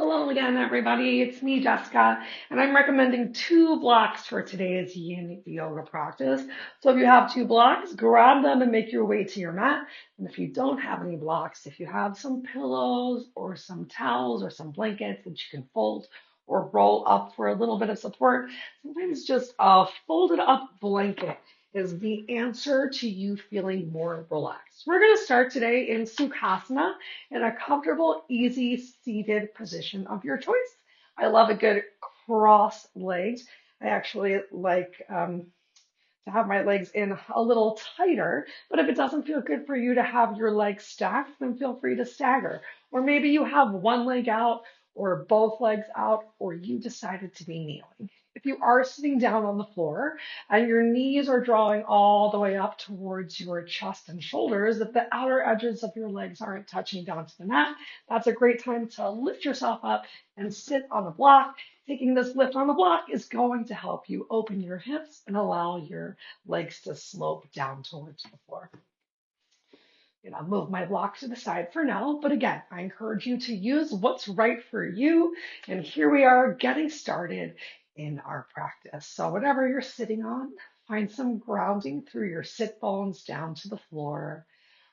Hello again, everybody. It's me, Jessica, and I'm recommending two blocks for today's Yin Yoga practice. So if you have two blocks, grab them and make your way to your mat. And if you don't have any blocks, if you have some pillows or some towels or some blankets that you can fold or roll up for a little bit of support, sometimes just a folded up blanket is the answer to you feeling more relaxed. We're going to start today in Sukhasana in a comfortable, easy seated position of your choice. I love a good cross legs. I actually like to have my legs in a little tighter, but if it doesn't feel good for you to have your legs stacked, then feel free to stagger. Or maybe you have one leg out or both legs out, or you decided to be kneeling. If you are sitting down on the floor and your knees are drawing all the way up towards your chest and shoulders, if the outer edges of your legs aren't touching down to the mat, that's a great time to lift yourself up and sit on a block. Taking this lift on the block is going to help you open your hips and allow your legs to slope down towards the floor. I'll move my block to the side for now, but again, I encourage you to use what's right for you. And here we are getting started in our practice. So whatever you're sitting on, find some grounding through your sit bones down to the floor.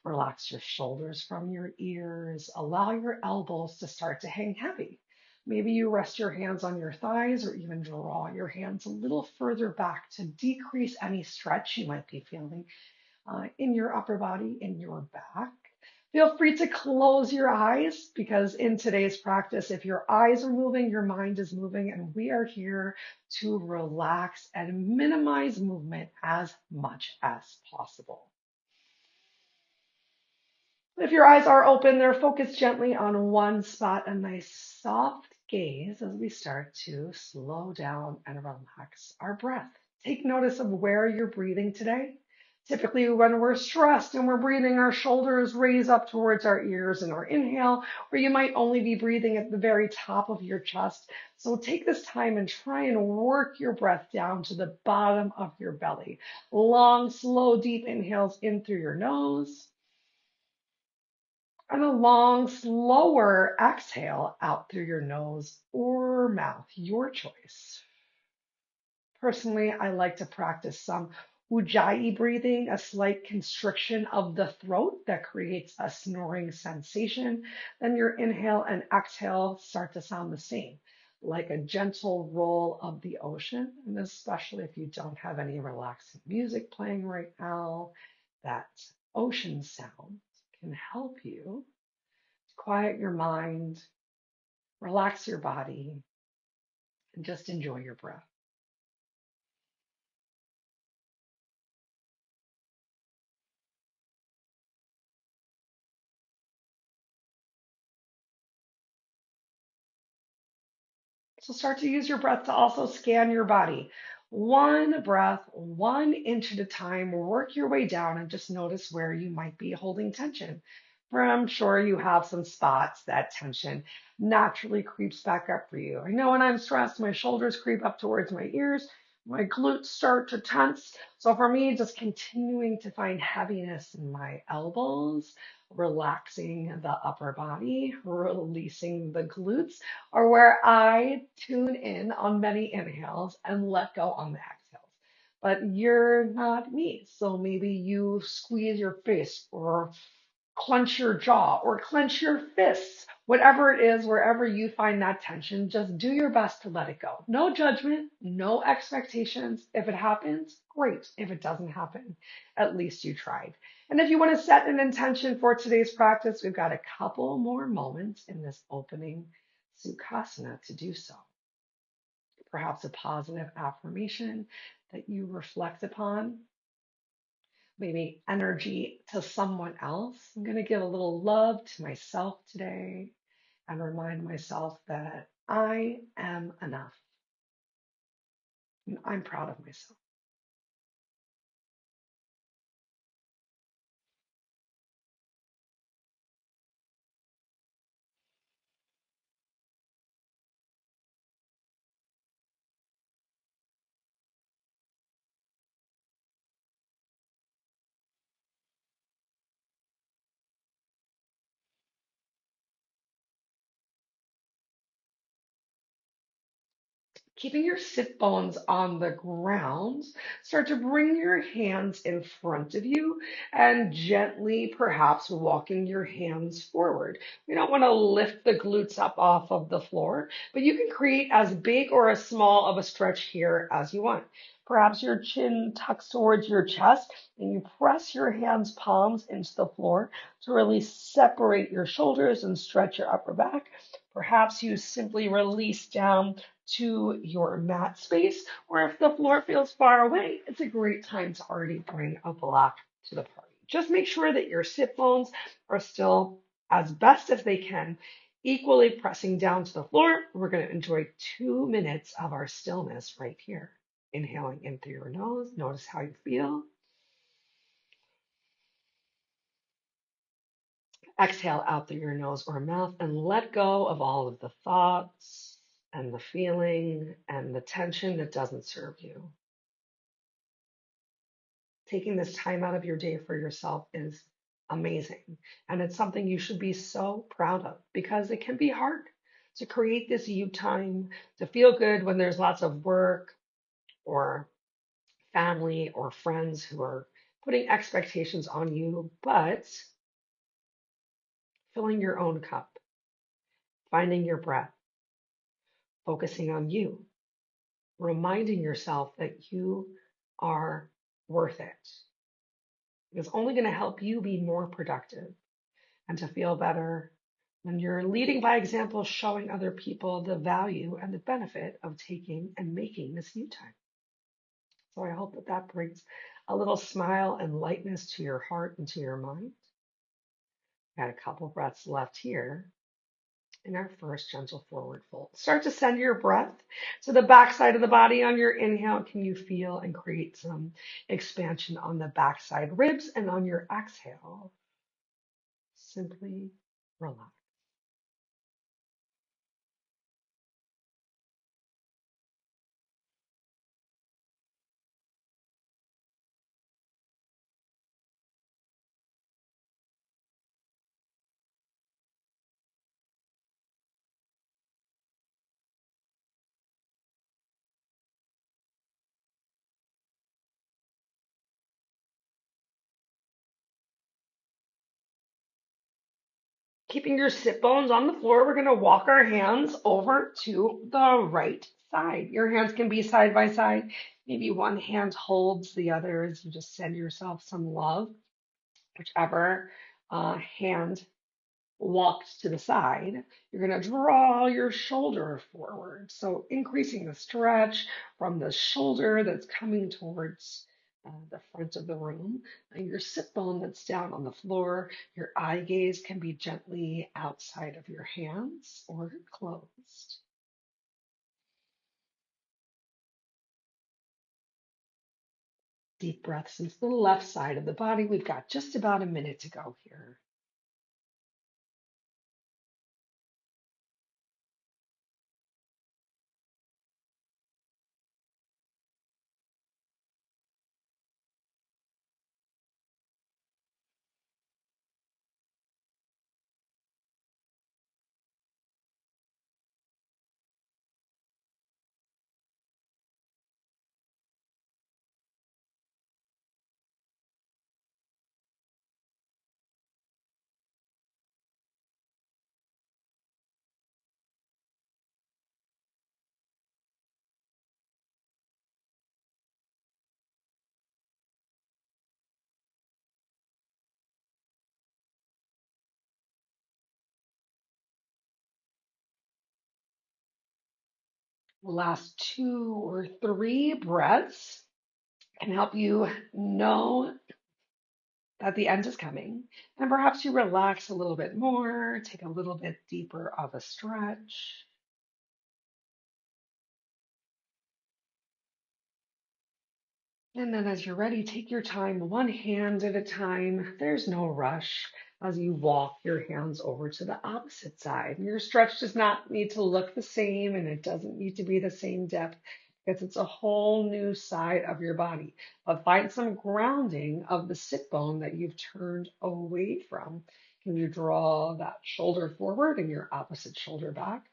Relax your shoulders from your ears. Allow your elbows to start to hang heavy. Maybe you rest your hands on your thighs or even draw your hands a little further back to decrease any stretch you might be feeling in your upper body, in your back. Feel free to close your eyes because in today's practice, if your eyes are moving, your mind is moving, and we are here to relax and minimize movement as much as possible. If your eyes are open, they're focused gently on one spot, a nice soft gaze as we start to slow down and relax our breath. Take notice of where you're breathing today. Typically, when we're stressed and we're breathing, our shoulders raise up towards our ears in our inhale, or you might only be breathing at the very top of your chest. So take this time and try and work your breath down to the bottom of your belly. Long, slow, deep inhales in through your nose and a long, slower exhale out through your nose or mouth, your choice. Personally, I like to practice some ujjayi breathing, a slight constriction of the throat that creates a snoring sensation. Then your inhale and exhale start to sound the same, like a gentle roll of the ocean. And especially if you don't have any relaxing music playing right now, that ocean sound can help you quiet your mind, relax your body, and just enjoy your breath. So start to use your breath to also scan your body. One breath, 1 inch at a time. Work your way down and just notice where you might be holding tension. For I'm sure you have some spots that tension naturally creeps back up for you. I know when I'm stressed, my shoulders creep up towards my ears, my glutes start to tense. So for me, just continuing to find heaviness in my elbows, relaxing the upper body, releasing the glutes or where I tune in on many inhales and let go on the exhales. But you're not me. So maybe you squeeze your face or clench your jaw or clench your fists. Whatever it is, wherever you find that tension, just do your best to let it go. No judgment, no expectations. If it happens, great. If it doesn't happen, at least you tried. And if you want to set an intention for today's practice, we've got a couple more moments in this opening Sukhasana to do so. Perhaps a positive affirmation that you reflect upon, maybe energy to someone else. I'm going to give a little love to myself today and remind myself that I am enough and I'm proud of myself. Keeping your sit bones on the ground, start to bring your hands in front of you and gently, perhaps walking your hands forward. We don't want to lift the glutes up off of the floor, but you can create as big or as small of a stretch here as you want. Perhaps your chin tucks towards your chest and you press your hands palms into the floor to really separate your shoulders and stretch your upper back. Perhaps you simply release down to your mat space, or if the floor feels far away, it's a great time to already bring a block to the party. Just make sure that your sit bones are still as best as they can, equally pressing down to the floor. We're going to enjoy 2 minutes of our stillness right here. Inhaling in through your nose, notice how you feel. Exhale out through your nose or mouth and let go of all of the thoughts and the feeling and the tension that doesn't serve you. Taking this time out of your day for yourself is amazing. And it's something you should be so proud of because it can be hard to create this you time, to feel good when there's lots of work or family or friends who are putting expectations on you, but filling your own cup, finding your breath, focusing on you, reminding yourself that you are worth it. It's only going to help you be more productive and to feel better when you're leading by example, showing other people the value and the benefit of taking and making this you time. So I hope that that brings a little smile and lightness to your heart and to your mind. Got a couple breaths left here in our first gentle forward fold. Start to send your breath to the back side of the body on your inhale. Can you feel and create some expansion on the backside ribs? And on your exhale, simply relax. Keeping your sit bones on the floor, we're going to walk our hands over to the right side. Your hands can be side by side. Maybe one hand holds the other as you just send yourself some love, whichever hand walked to the side, you're going to draw your shoulder forward. So increasing the stretch from the shoulder that's coming towards the front of the room, and your sit bone that's down on the floor. Your eye gaze can be gently outside of your hands or closed. Deep breaths into the left side of the body. We've got just about a minute to go here. The last 2 or 3 breaths can help you know that the end is coming. And perhaps you relax a little bit more, take a little bit deeper of a stretch. And then as you're ready, take your time, one hand at a time. There's no rush as you walk your hands over to the opposite side. And your stretch does not need to look the same and it doesn't need to be the same depth because it's a whole new side of your body. But find some grounding of the sit bone that you've turned away from. Can you draw that shoulder forward and your opposite shoulder back?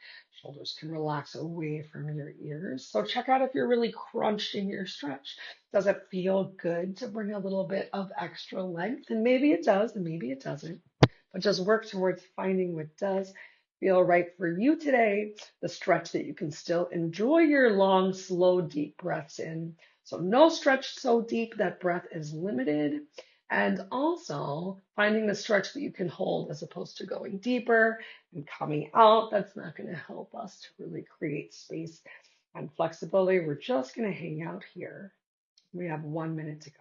Shoulders can relax away from your ears. So check out if you're really crunched in your stretch. Does it feel good to bring a little bit of extra length? And maybe it does, and maybe it doesn't. But just work towards finding what does feel right for you today, the stretch that you can still enjoy your long, slow, deep breaths in. So no stretch so deep that breath is limited. And also finding the stretch that you can hold as opposed to going deeper and coming out. That's not going to help us to really create space and flexibility. We're just going to hang out here. We have 1 minute to go.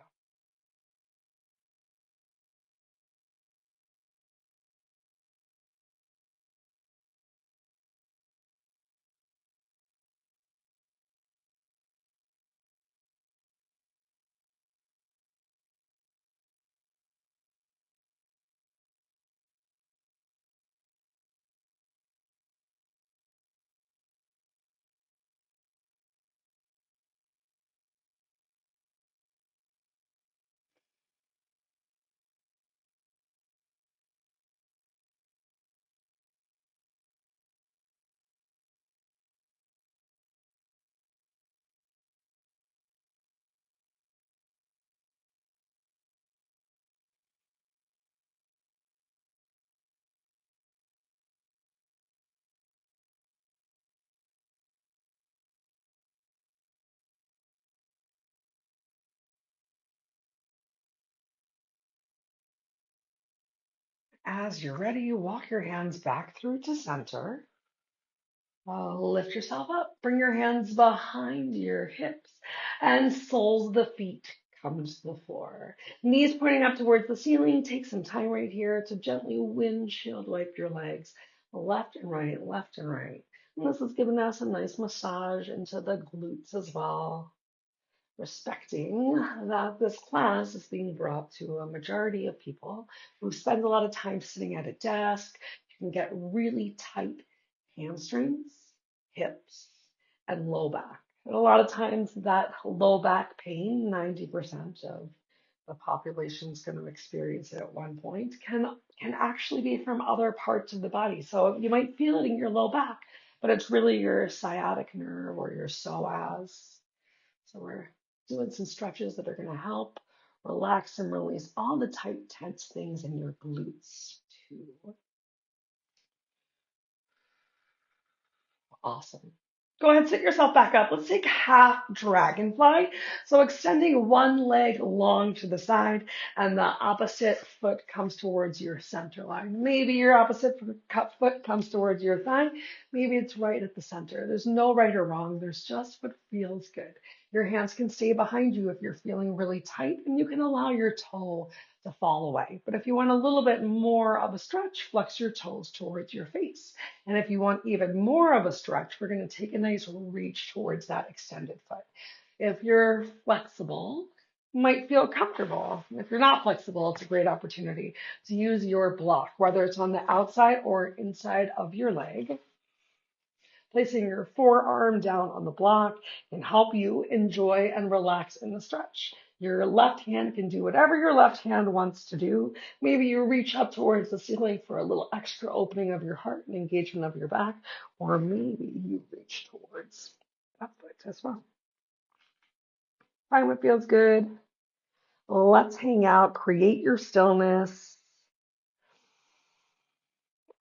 As you're ready, walk your hands back through to center. Lift yourself up. Bring your hands behind your hips and soles of the feet come to the floor. Knees pointing up towards the ceiling. Take some time right here to gently windshield wipe your legs left and right, left and right. And this is giving us a nice massage into the glutes as well, respecting that this class is being brought to a majority of people who spend a lot of time sitting at a desk. You can get really tight hamstrings, hips, and low back. And a lot of times that low back pain, 90% of the population is going to experience it at one point, can actually be from other parts of the body. So you might feel it in your low back, but it's really your sciatic nerve or your psoas. So we're doing some stretches that are going to help relax and release all the tight, tense things in your glutes too. Awesome. Go ahead, sit yourself back up. Let's take half dragonfly. So extending one leg long to the side and the opposite foot comes towards your center line. Maybe your opposite foot comes towards your thigh. Maybe it's right at the center. There's no right or wrong. There's just what feels good. Your hands can stay behind you if you're feeling really tight, and you can allow your toe to fall away. But if you want a little bit more of a stretch, flex your toes towards your face. And if you want even more of a stretch, we're going to take a nice reach towards that extended foot. If you're flexible, you might feel comfortable. If you're not flexible, it's a great opportunity to use your block, whether it's on the outside or inside of your leg. Placing your forearm down on the block can help you enjoy and relax in the stretch. Your left hand can do whatever your left hand wants to do. Maybe you reach up towards the ceiling for a little extra opening of your heart and engagement of your back, or maybe you reach towards that foot as well. Find what feels good. Let's hang out, create your stillness.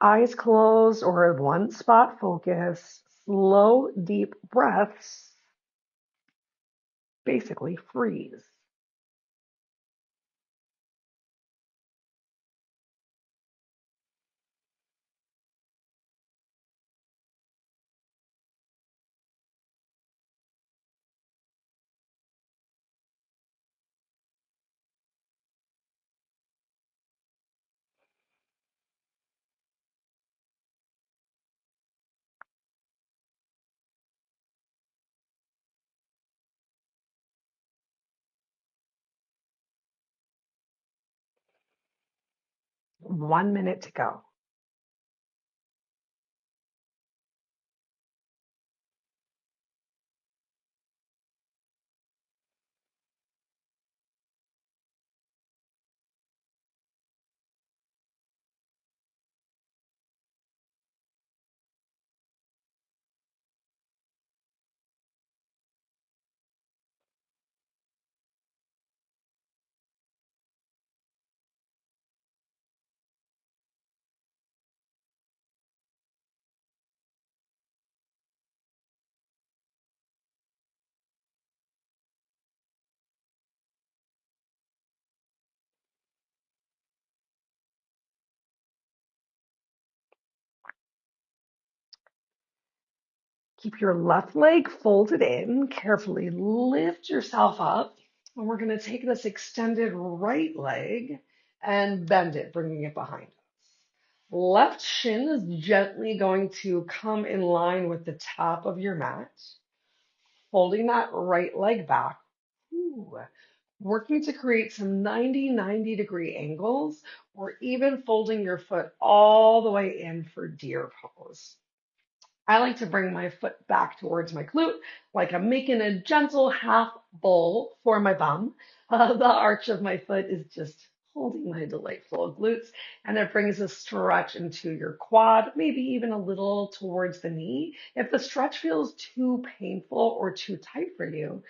Eyes closed or one spot focus. Slow, deep breaths. Basically freeze. One minute to go. Keep your left leg folded in. Carefully lift yourself up. And we're going to take this extended right leg and bend it, bringing it behind us. Left shin is gently going to come in line with the top of your mat. Folding that right leg back. Ooh. Working to create some 90 degree angles, or even folding your foot all the way in for deer pose. I like to bring my foot back towards my glute, like I'm making a gentle half bowl for my bum. The arch of my foot is just holding my delightful glutes, and it brings a stretch into your quad, maybe even a little towards the knee. If the stretch feels too painful or too tight for you,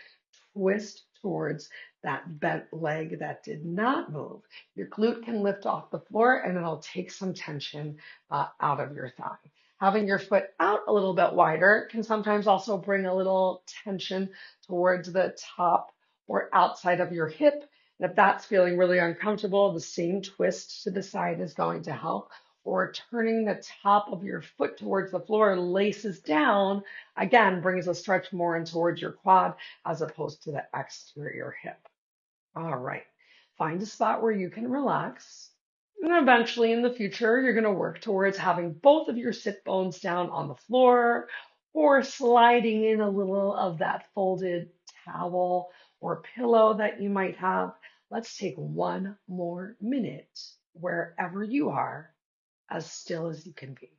twist towards that bent leg that did not move. Your glute can lift off the floor and it'll take some tension out of your thigh. Having your foot out a little bit wider can sometimes also bring a little tension towards the top or outside of your hip. And if that's feeling really uncomfortable, the same twist to the side is going to help. Or turning the top of your foot towards the floor, laces down, again, brings a stretch more in towards your quad as opposed to the exterior hip. All right. Find a spot where you can relax. And eventually in the future, you're going to work towards having both of your sit bones down on the floor or sliding in a little of that folded towel or pillow that you might have. Let's take one more minute wherever you are, as still as you can be.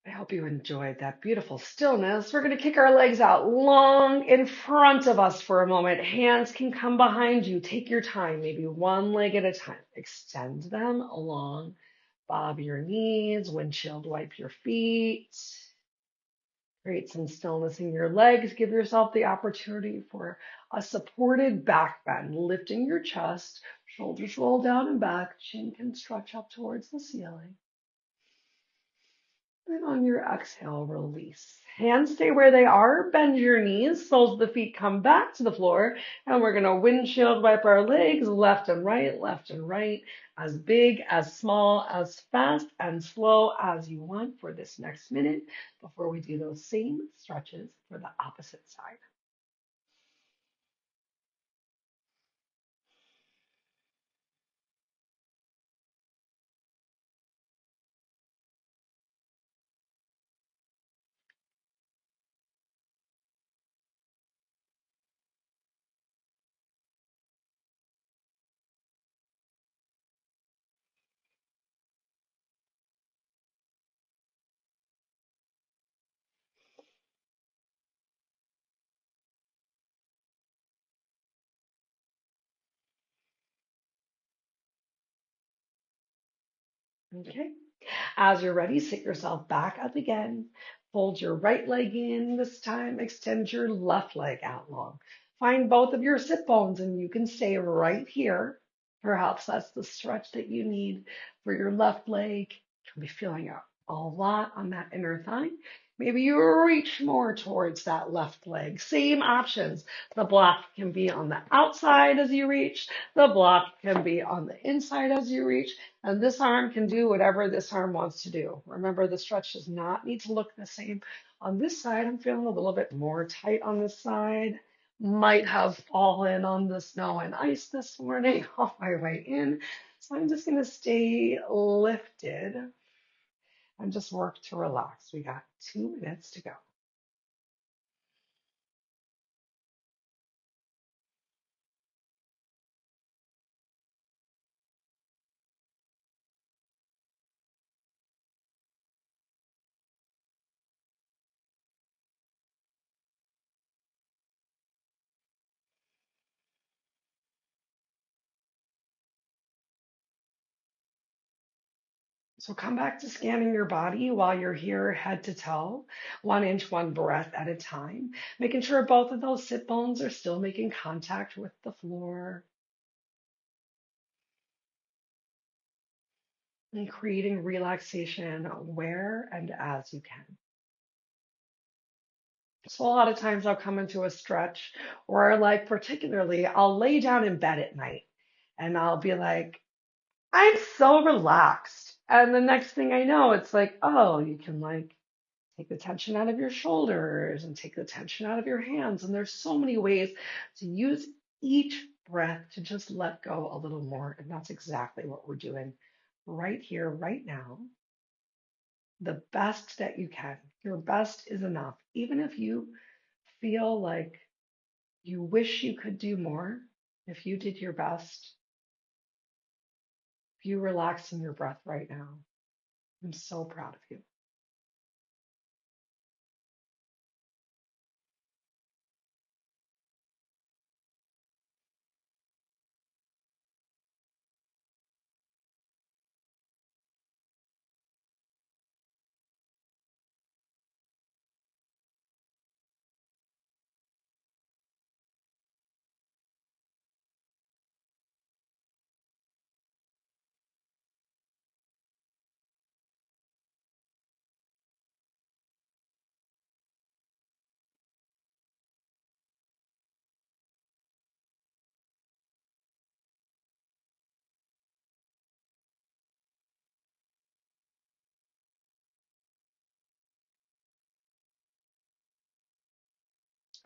I hope you enjoyed that beautiful stillness. We're going to kick our legs out long in front of us for a moment. Hands can come behind you. Take your time, maybe one leg at a time. Extend them along. Bob your knees, windshield wipe your feet. Create some stillness in your legs. Give yourself the opportunity for a supported back bend, lifting your chest, shoulders roll down and back, chin can stretch up towards the ceiling. And on your exhale, release. Hands stay where they are. Bend your knees. Soles of the feet come back to the floor. And we're going to windshield wipe our legs left and right, as big, as small, as fast and slow as you want for this next minute before we do those same stretches for the opposite side. Okay. As you're ready, sit yourself back up again. Fold your right leg in this time. Extend your left leg out long. Find both of your sit bones and you can stay right here. Perhaps that's the stretch that you need for your left leg. You'll be feeling a lot on that inner thigh. Maybe you reach more towards that left leg. Same options. The block can be on the outside as you reach. The block can be on the inside as you reach. And this arm can do whatever this arm wants to do. Remember, the stretch does not need to look the same. On this side, I'm feeling a little bit more tight on this side. Might have fallen on the snow and ice this morning on my way in. So I'm just going to stay lifted and just work to relax. We got 2 minutes to go. So come back to scanning your body while you're here head to toe, 1 inch, one breath at a time, making sure both of those sit bones are still making contact with the floor and creating relaxation where and as you can. So a lot of times I'll come into a stretch or like particularly I'll lay down in bed at night and I'll be like, I'm so relaxed. And the next thing I know, it's like, oh, you can like take the tension out of your shoulders and take the tension out of your hands. And there's so many ways to use each breath to just let go a little more. And that's exactly what we're doing right here, right now. The best that you can. Your best is enough. Even if you feel like you wish you could do more, if you did your best, if you relax in your breath right now, I'm so proud of you.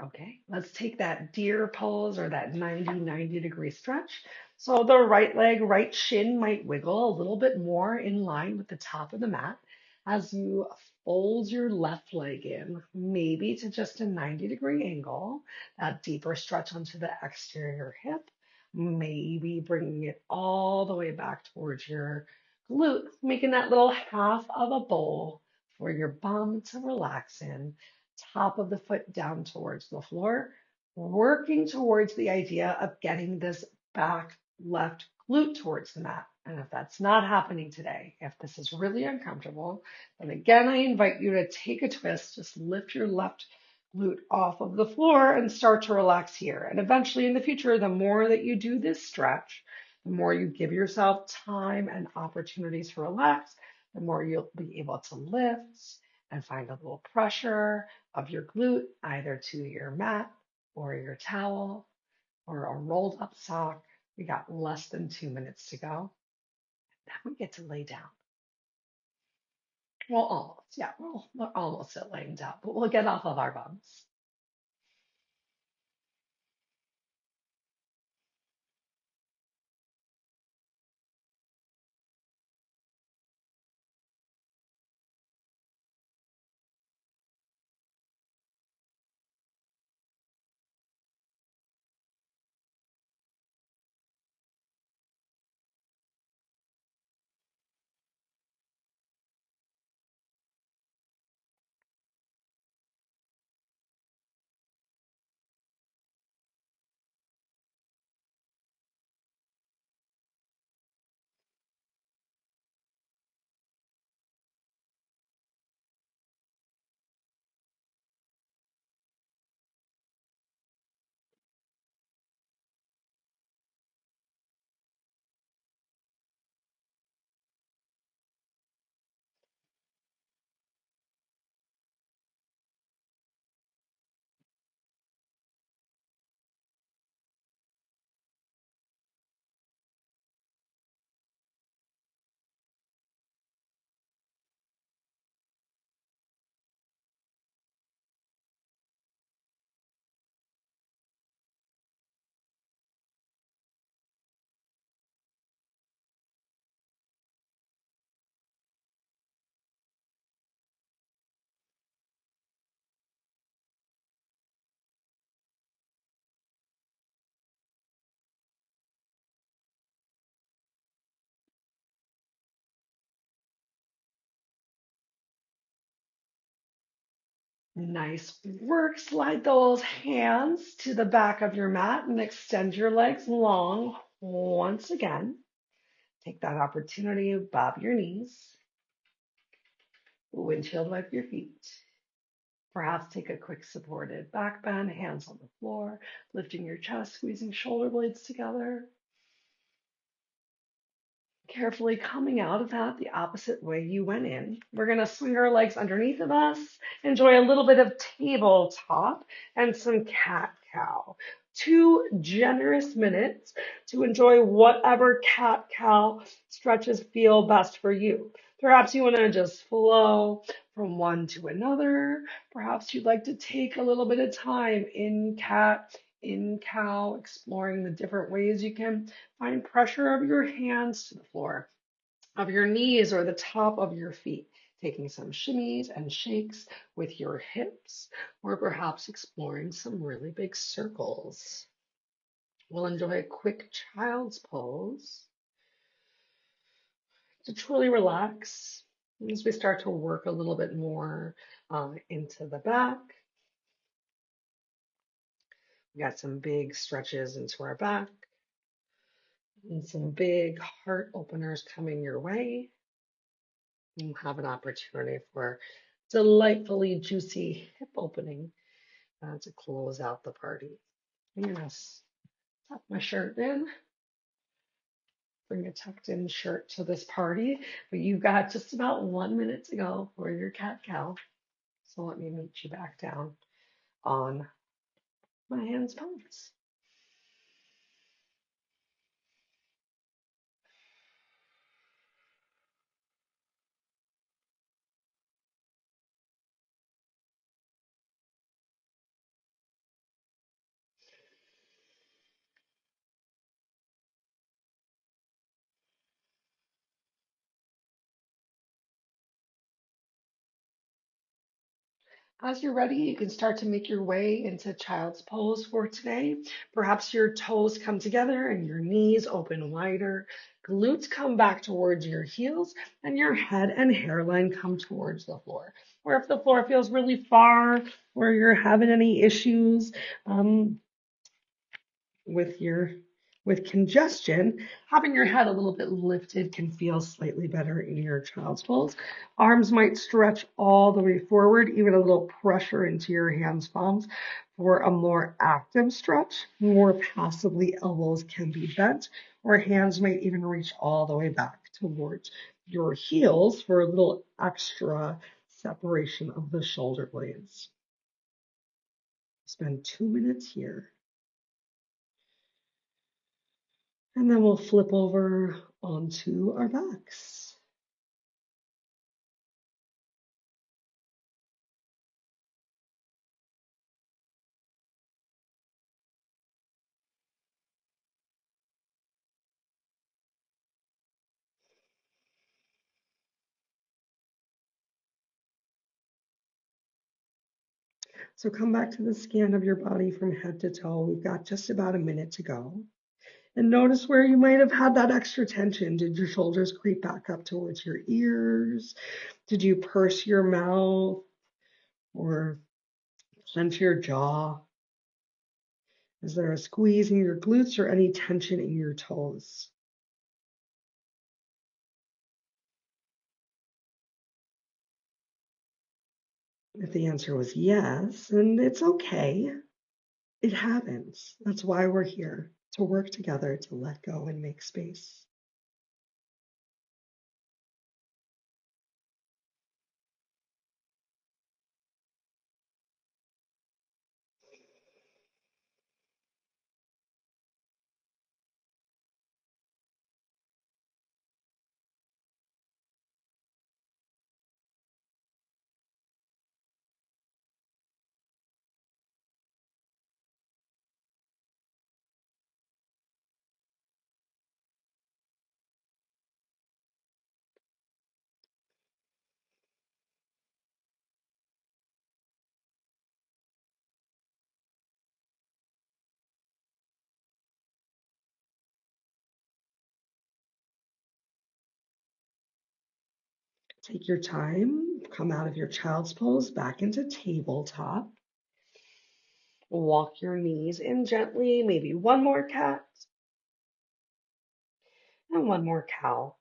Okay, let's take that deer pose or that 90-90 degree stretch. So the right leg, right shin might wiggle a little bit more in line with the top of the mat as you fold your left leg in, maybe to just a 90-degree angle, that deeper stretch onto the exterior hip, maybe bringing it all the way back towards your glute, making that little half of a bowl for your bum to relax in, top of the foot down towards the floor, working towards the idea of getting this back left glute towards the mat. And if that's not happening today, if this is really uncomfortable, then again, I invite you to take a twist, just lift your left glute off of the floor and start to relax here. And eventually in the future, the more that you do this stretch, the more you give yourself time and opportunities to relax, the more you'll be able to lift and find a little pressure of your glute, either to your mat or your towel or a rolled up sock. We got less than 2 minutes to go. Then we get to lay down. Well, almost. Yeah, we're almost at laying down, but we'll get off of our bums. Nice work. Slide those hands to the back of your mat and extend your legs long once again. Take that opportunity, bob your knees. Windshield wipe your feet. Perhaps take a quick supported back bend, hands on the floor, lifting your chest, squeezing shoulder blades together. Carefully coming out of that the opposite way you went in. We're going to swing our legs underneath of us, enjoy a little bit of tabletop and some cat cow. 2 generous minutes to enjoy whatever cat cow stretches feel best for you. Perhaps you want to just flow from one to another. Perhaps you'd like to take a little bit of time in cat, in cow, exploring the different ways you can find pressure of your hands to the floor, of your knees or the top of your feet, taking some shimmies and shakes with your hips, or perhaps exploring some really big circles. We'll enjoy a quick child's pose to truly relax as we start to work a little bit more into the back. We got some big stretches into our back and some big heart openers coming your way. You have an opportunity for delightfully juicy hip opening to close out the party. I'm gonna tuck my shirt in, bring a tucked in shirt to this party, but you've got just about 1 minute to go for your cat cow. So let me meet you back down on my hands palms. As you're ready, you can start to make your way into child's pose for today. Perhaps your toes come together and your knees open wider. Glutes come back towards your heels and your head and hairline come towards the floor. Or if the floor feels really far or you're having any issues, with your with congestion, having your head a little bit lifted can feel slightly better in your child's pose. Arms might stretch all the way forward, even a little pressure into your hands, palms for a more active stretch. More passively, elbows can be bent, or hands might even reach all the way back towards your heels for a little extra separation of the shoulder blades. Spend 2 minutes here. And then we'll flip over onto our backs. So come back to the scan of your body from head to toe. We've got just about a minute to go. And notice where you might have had that extra tension. Did your shoulders creep back up towards your ears? Did you purse your mouth or clench your jaw? Is there a squeeze in your glutes or any tension in your toes? If the answer was yes, and it's okay, it happens. That's why we're here, to work together, to let go and make space. Take your time, come out of your child's pose back into tabletop. Walk your knees in gently, maybe one more cat and one more cow.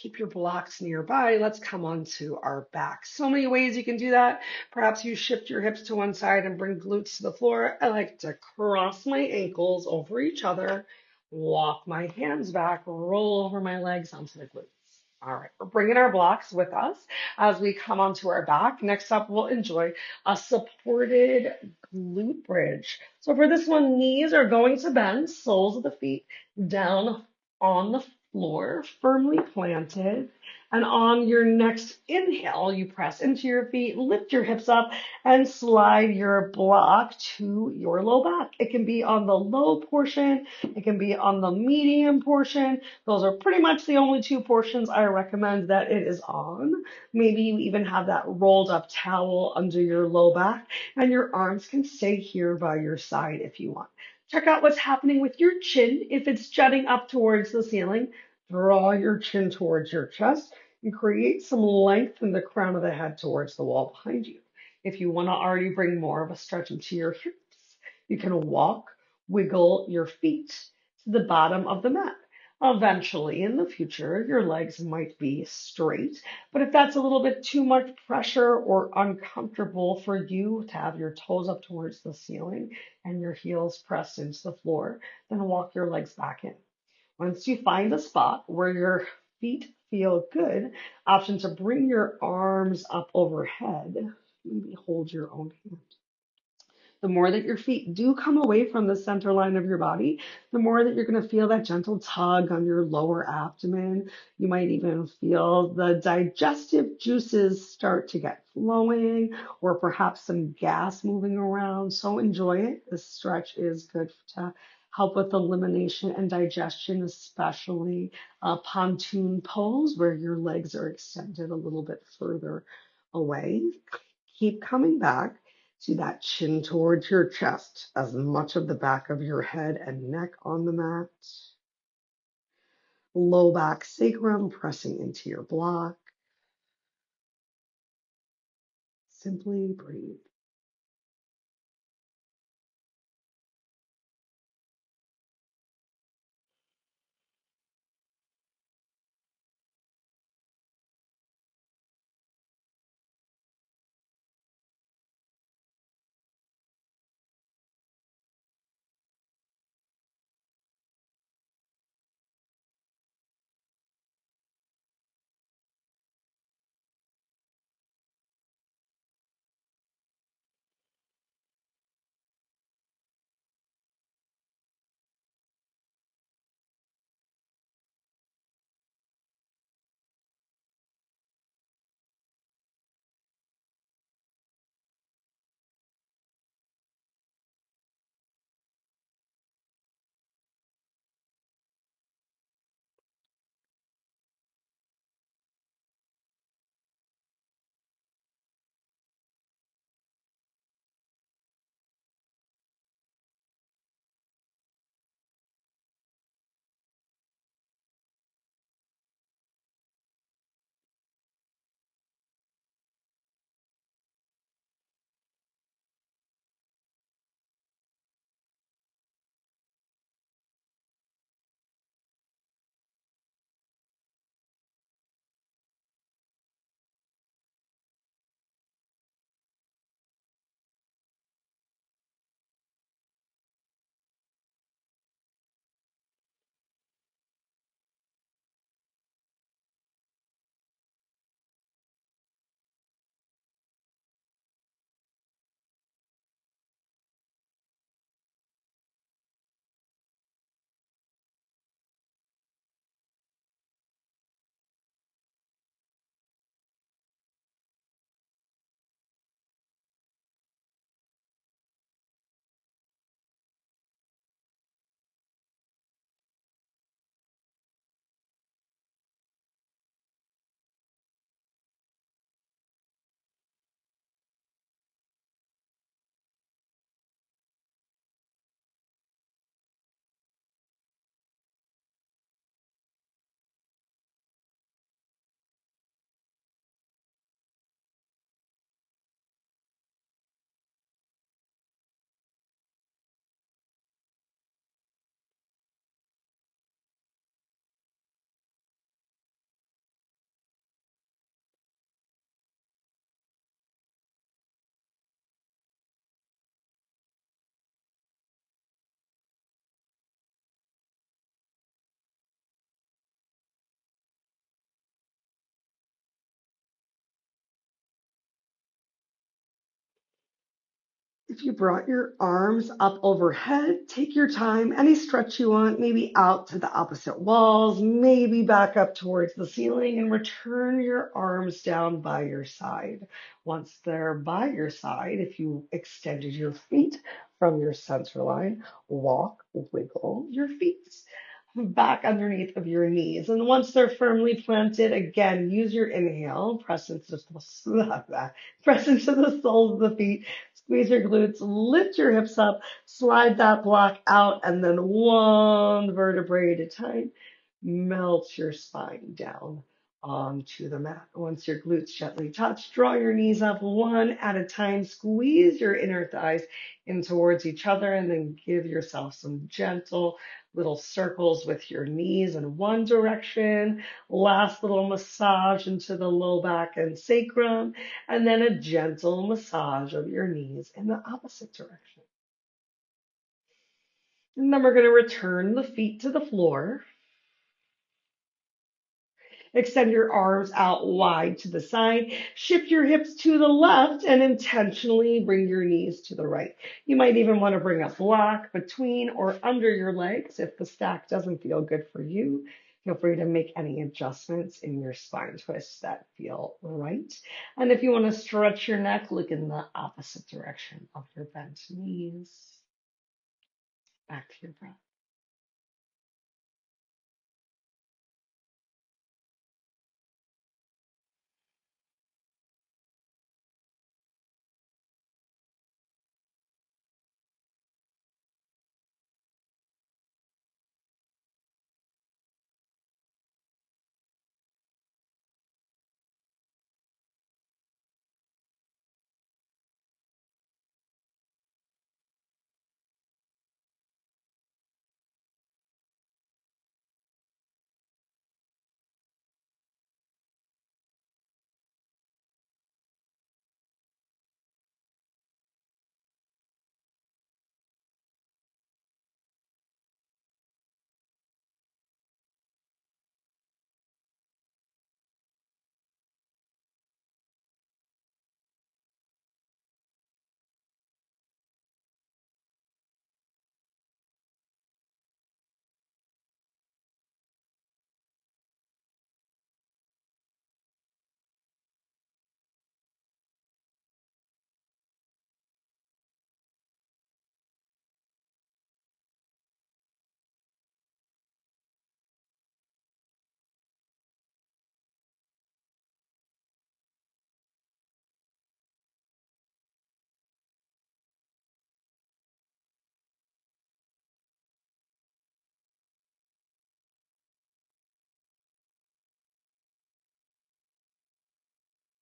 Keep your blocks nearby. Let's come onto our back. So many ways you can do that. Perhaps you shift your hips to one side and bring glutes to the floor. I like to cross my ankles over each other, walk my hands back, roll over my legs onto the glutes. All right, we're bringing our blocks with us as we come onto our back. Next up, we'll enjoy a supported glute bridge. So for this one, knees are going to bend, soles of the feet down on the floor, firmly planted. And on your next inhale, you press into your feet, lift your hips up, and slide your block to your low back. It can be on the low portion, it can be on the medium portion. Those are pretty much the only two portions I recommend that it is on. Maybe you even have that rolled up towel under your low back, and your arms can stay here by your side if you want. Check out what's happening with your chin. If it's jutting up towards the ceiling, draw your chin towards your chest and create some length in the crown of the head towards the wall behind you. If you want to already bring more of a stretch into your hips, you can walk, wiggle your feet to the bottom of the mat. Eventually, in the future, your legs might be straight, but if that's a little bit too much pressure or uncomfortable for you to have your toes up towards the ceiling and your heels pressed into the floor, then walk your legs back in. Once you find a spot where your feet feel good, option to bring your arms up overhead. Maybe hold your own hand. The more that your feet do come away from the center line of your body, the more that you're going to feel that gentle tug on your lower abdomen. You might even feel the digestive juices start to get flowing, or perhaps some gas moving around. So enjoy it. This stretch is good to help with elimination and digestion, especially pontoon pose where your legs are extended a little bit further away. Keep coming back to that chin towards your chest, as much of the back of your head and neck on the mat. Low back sacrum pressing into your block. Simply breathe. If you brought your arms up overhead, take your time, any stretch you want, maybe out to the opposite walls, maybe back up towards the ceiling, and return your arms down by your side. Once they're by your side, if you extended your feet from your center line, walk, wiggle your feet back underneath of your knees. And once they're firmly planted, again, use your inhale, press into press into the soles of the feet, squeeze your glutes, lift your hips up, slide that block out, and then one vertebrae at a time, melt your spine down onto the mat. Once your glutes gently touch, draw your knees up one at a time, squeeze your inner thighs in towards each other, and then give yourself some gentle little circles with your knees in one direction, last little massage into the low back and sacrum, and then a gentle massage of your knees in the opposite direction. And then we're going to return the feet to the floor. Extend your arms out wide to the side. Shift your hips to the left and intentionally bring your knees to the right. You might even want to bring a block between or under your legs if the stack doesn't feel good for you. Feel free to make any adjustments in your spine twists that feel right. And if you want to stretch your neck, look in the opposite direction of your bent knees. Back to your breath.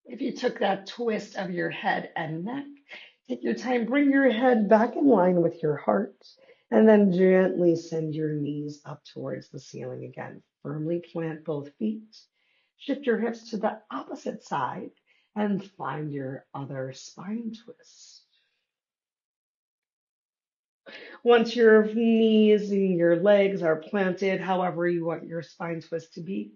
If you took that twist of your head and neck, take your time, bring your head back in line with your heart, and then gently send your knees up towards the ceiling again. Firmly plant both feet. Shift your hips to the opposite side and find your other spine twist. Once your knees and your legs are planted, however you want your spine twist to be,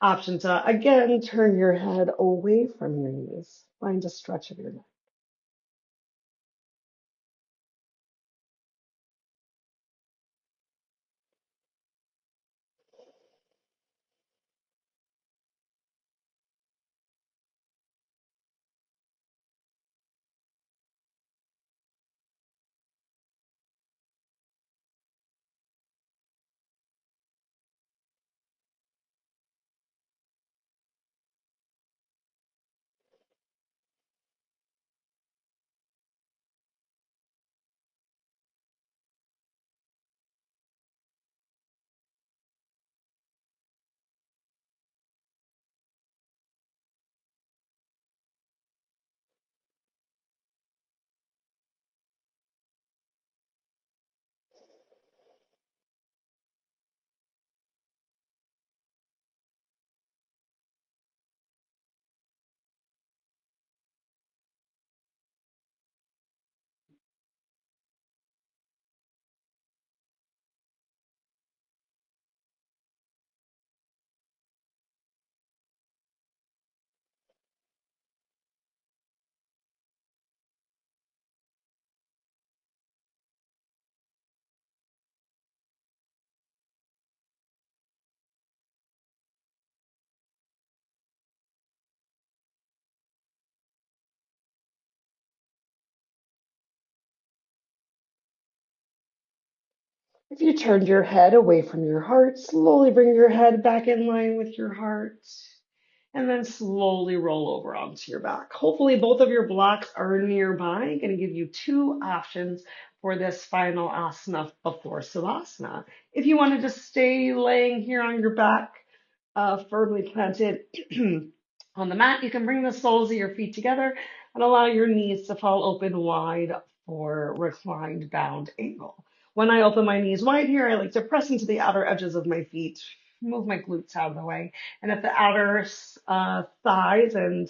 option to again turn your head away from your knees. Find a stretch of your neck. If you turned your head away from your heart, slowly bring your head back in line with your heart and then slowly roll over onto your back. Hopefully both of your blocks are nearby. I'm going to give you two options for this final asana before Savasana. If you want to just stay laying here on your back, firmly planted on the mat, you can bring the soles of your feet together and allow your knees to fall open wide for reclined bound angle. When I open my knees wide here, I like to press into the outer edges of my feet, move my glutes out of the way. And if the outer thighs and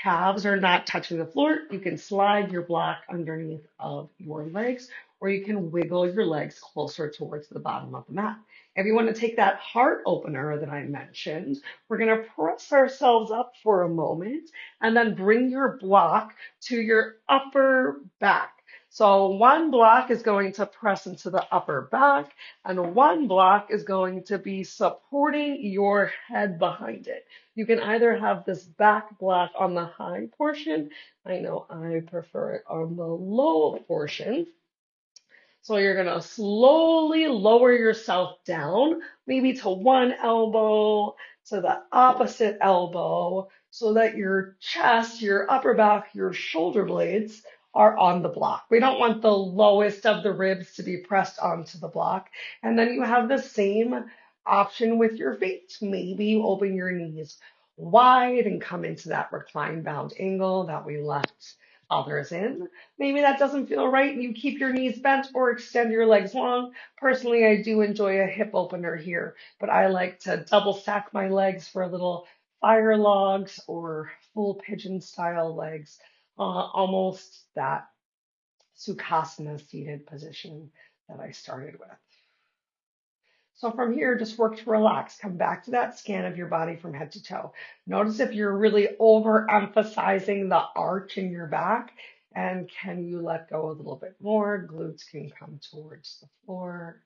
calves are not touching the floor, you can slide your block underneath of your legs, or you can wiggle your legs closer towards the bottom of the mat. If you want to take that heart opener that I mentioned, we're going to press ourselves up for a moment and then bring your block to your upper back. So one block is going to press into the upper back, and one block is going to be supporting your head behind it. You can either have this back block on the high portion. I know I prefer it on the low portion. So you're going to slowly lower yourself down, maybe to one elbow, to the opposite elbow, so that your chest, your upper back, your shoulder blades are on the block. We don't want the lowest of the ribs to be pressed onto the block. And then you have the same option with your feet. Maybe you open your knees wide and come into that recline bound angle that we left others in. Maybe that doesn't feel right and you keep your knees bent or extend your legs long. Personally, I do enjoy a hip opener here, but I like to double stack my legs for little fire logs or full pigeon style legs, almost that Sukhasana seated position that I started with. So from here, just work to relax. Come back to that scan of your body from head to toe. Notice if you're really overemphasizing the arch in your back, and can you let go a little bit more? Glutes can come towards the floor.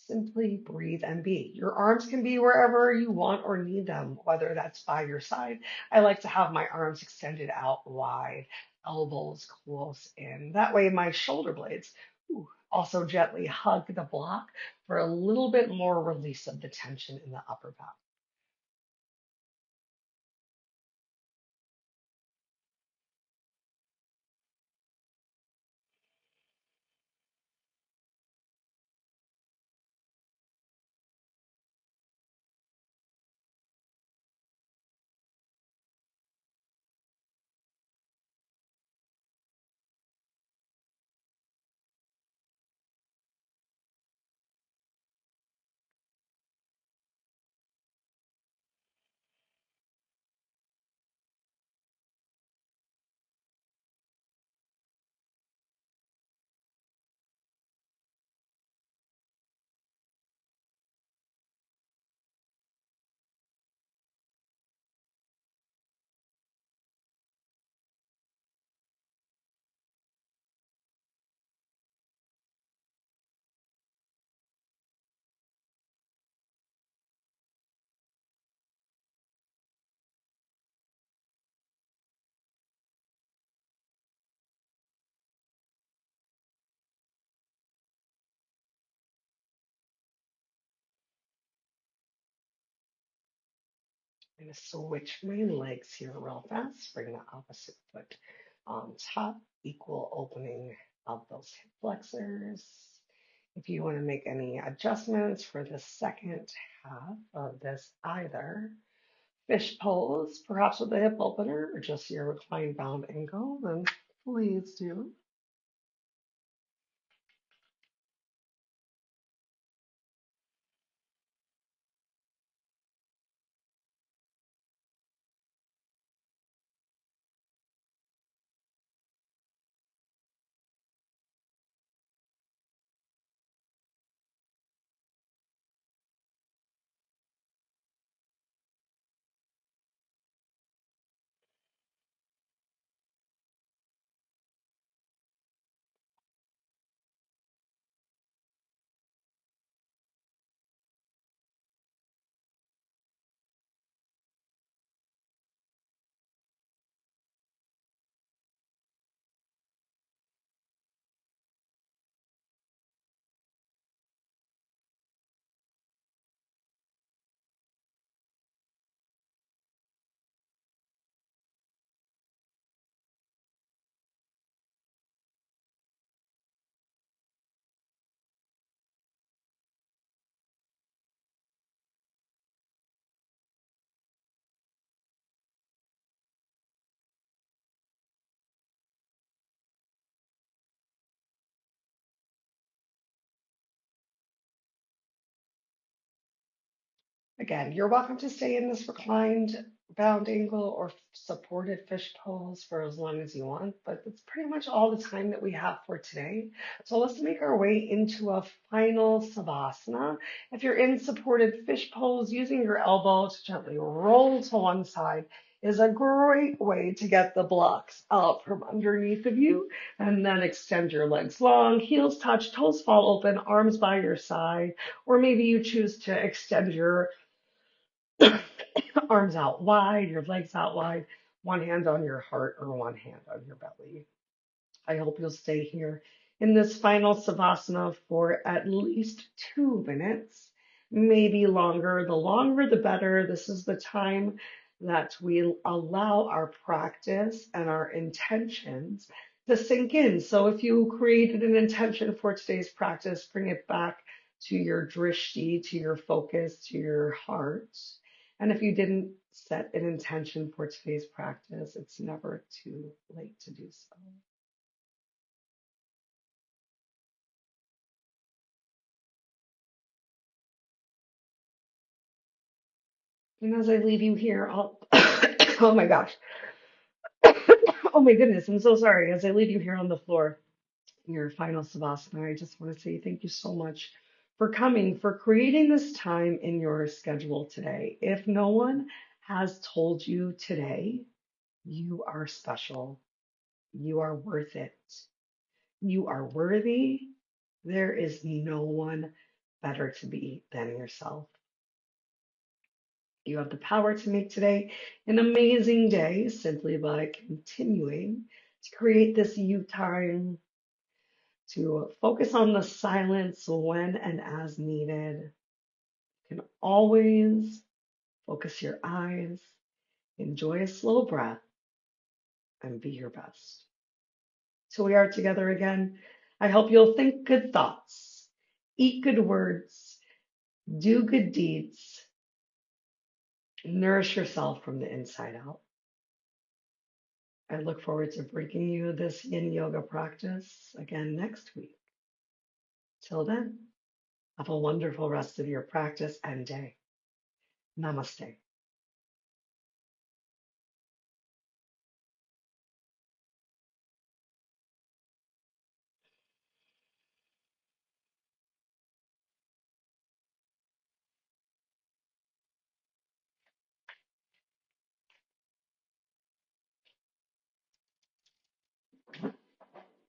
Simply breathe and be. Your arms can be wherever you want or need them, whether that's by your side. I like to have my arms extended out wide, elbows close in. That way my shoulder blades also gently hug the block for a little bit more release of the tension in the upper back. I'm going to switch my legs here real fast. Bring the opposite foot on top, equal opening of those hip flexors. If you want to make any adjustments for the second half of this, either fish pose, perhaps with a hip opener, or just your reclined bound ankle, then please do. Again, you're welcome to stay in this reclined bound angle or supported fish pose for as long as you want, but that's pretty much all the time that we have for today. So let's make our way into a final savasana. If you're in supported fish pose, using your elbow to gently roll to one side is a great way to get the blocks out from underneath of you, and then extend your legs long, heels touch, toes fall open, arms by your side, or maybe you choose to extend your arms out wide, your legs out wide, one hand on your heart or one hand on your belly. I hope you'll stay here in this final savasana for at least 2 minutes, maybe longer. The longer, the better. This is the time that we allow our practice and our intentions to sink in. So if you created an intention for today's practice, bring it back to your drishti, to your focus, to your heart. And if you didn't set an intention for today's practice, it's never too late to do so. And as I leave you here, I'll, oh my gosh, oh my goodness, I'm so sorry. As I leave you here on the floor, in your final savasana, I just want to say thank you so much for coming, for creating this time in your schedule today. If no one has told you today, you are special. You are worth it. You are worthy. There is no one better to be than yourself. You have the power to make today an amazing day simply by continuing to create this you time, to focus on the silence when and as needed. You can always focus your eyes, enjoy a slow breath, and be your best. So we are together again. I hope you'll think good thoughts, eat good words, do good deeds, nourish yourself from the inside out. I look forward to bringing you this yin yoga practice again next week. Till then, have a wonderful rest of your practice and day. Namaste.